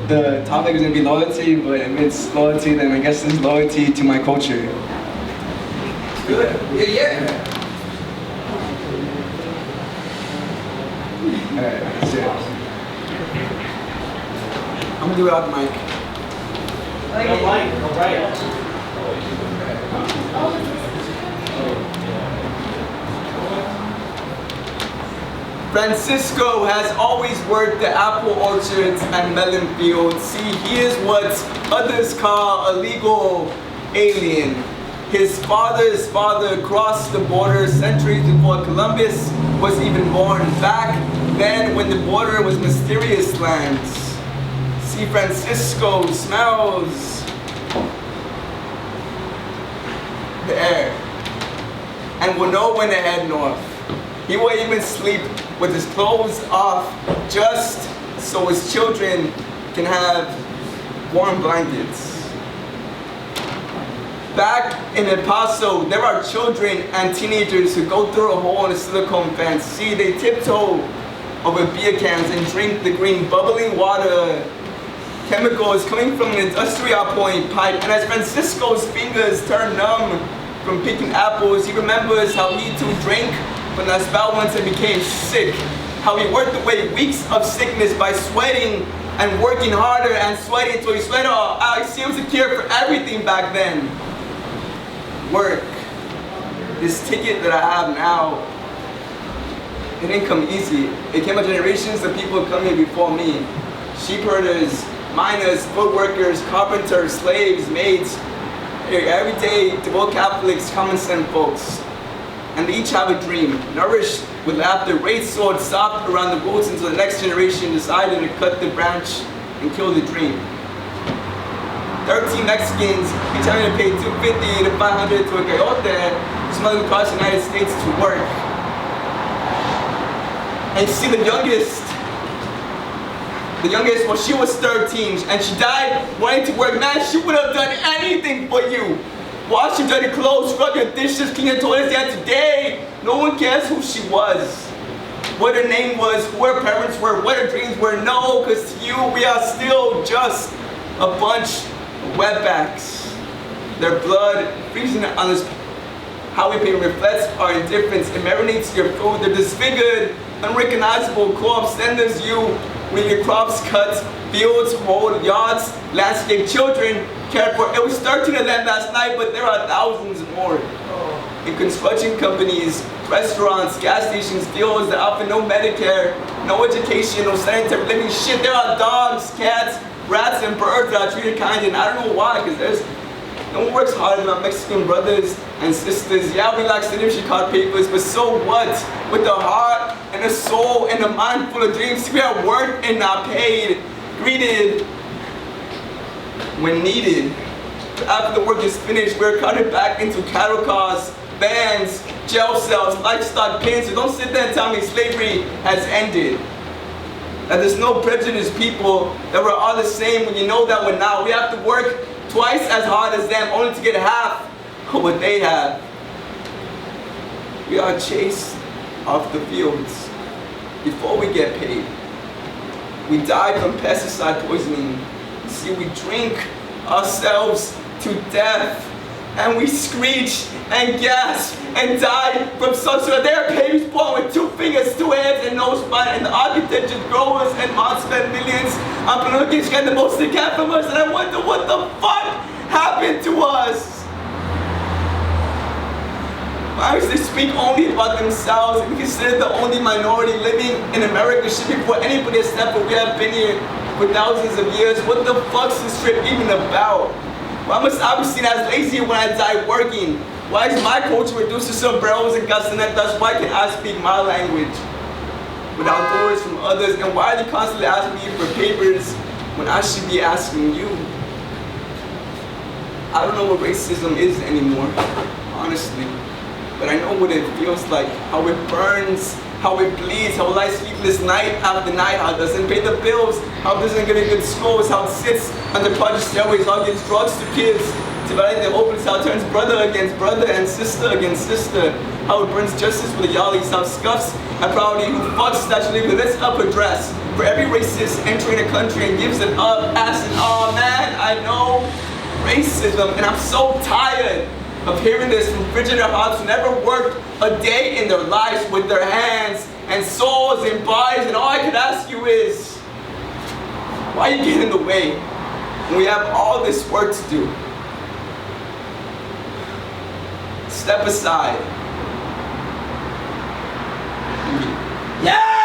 the topic is going to be loyalty, but if it's loyalty, then I guess it's loyalty to my culture. Good. Yeah. Alright, that's it. I'm gonna do it out the mic. Francisco has always worked the apple orchards and melon fields. See, he is what others call a legal alien. His father's father crossed the border centuries before Columbus was even born, back then when the border was mysterious lands. See, Francisco smells the air and will know when to head north. He will even sleep with his clothes off just so his children can have warm blankets. Back in El Paso, there are children and teenagers who go through a hole in a silicone fence. See, they tiptoe over beer cans and drink the green bubbling water. Chemicals coming from an industrial point pipe. And as Francisco's fingers turn numb from picking apples, he remembers how he too drank from that spout once and became sick. How he worked away weeks of sickness by sweating and working harder and sweating until he sweat all out. He seems to care for everything back then. Work. This ticket that I have now, it didn't come easy. It came by generations of people coming before me. Sheep herders, miners, foot workers, carpenters, slaves, maids, everyday devout Catholics, common sense folks. And they each have a dream, nourished with laughter, raised swords, sopped around the roots until the next generation decided to cut the branch and kill the dream. 13 Mexicans, each having to pay $250 to $500 to a coyote, smuggling across the United States to work. And you see the youngest, well, she was 13 and she died wanting to work. Man, she would have done anything for you. Wash your dirty clothes, scrub your dishes, clean your toilets. Yet today, no one cares who she was, what her name was, who her parents were, what her dreams were. No, because to you, we are still just a bunch of wetbacks. Their blood freezing on us. How we paint reflects our indifference. It marinates your food. They're disfigured, unrecognizable corpse. Then there's you, when your crops cut, fields, whole yards, landscape, children cared for. It was 13 of them last night, but there are thousands more. In construction companies, restaurants, gas stations, fields that offer no Medicare, no education, no sanitary living. Shit, there are dogs, cats, rats, and birds that are treated kindly, and I don't know why, because no one works harder than our Mexican brothers and sisters. Yeah, we lack citizenship card papers, but so what? With a heart and a soul and a mind full of dreams, we are worked and not paid, greeted when needed. But after the work is finished, we're carted back into cattle cars, vans, jail cells, livestock pens. So don't sit there and tell me slavery has ended. That there's no prejudiced people, that we're all the same when you know that we're not. We have to work twice as hard as them only to get half of what they have. We are chased off the fields before we get paid. We die from pesticide poisoning. See, we drink ourselves to death, and we screech and gasp and die from such that their babies born with 2 fingers, 2 hands, and no spine, and the architecture growers and moms spend millions on politics to get the most they can from us, and I wonder what the fuck happened to us. Why does they speak only about themselves and be considered the only minority living in America? Should before anybody except for we have been here for thousands of years. What the fuck's this trip even about? Why must I be seen as lazy when I die working? Why is my culture reduced to sombreros and castanetas? Why can't I speak my language without doors from others? And why are they constantly asking me for papers when I should be asking you? I don't know what racism is anymore, honestly. But I know what it feels like, how it burns, how it bleeds, how it lies sleepless night after night, how it doesn't pay the bills, how it doesn't get a good schools, how it sits under project stairways, how it gives drugs to kids, dividing the opens, how it turns brother against brother and sister against sister, how it burns justice with the yollies, how it scuffs a property who fucks statue living. Let's up a dress, For every racist entering a country and gives it up, asking, oh man, I know racism, and I'm so tired of hearing this from frigid hearts who never worked a day in their lives with their hands and souls and bodies, and all I could ask you is, why you get in the way when we have all this work to do? Step aside. Yeah!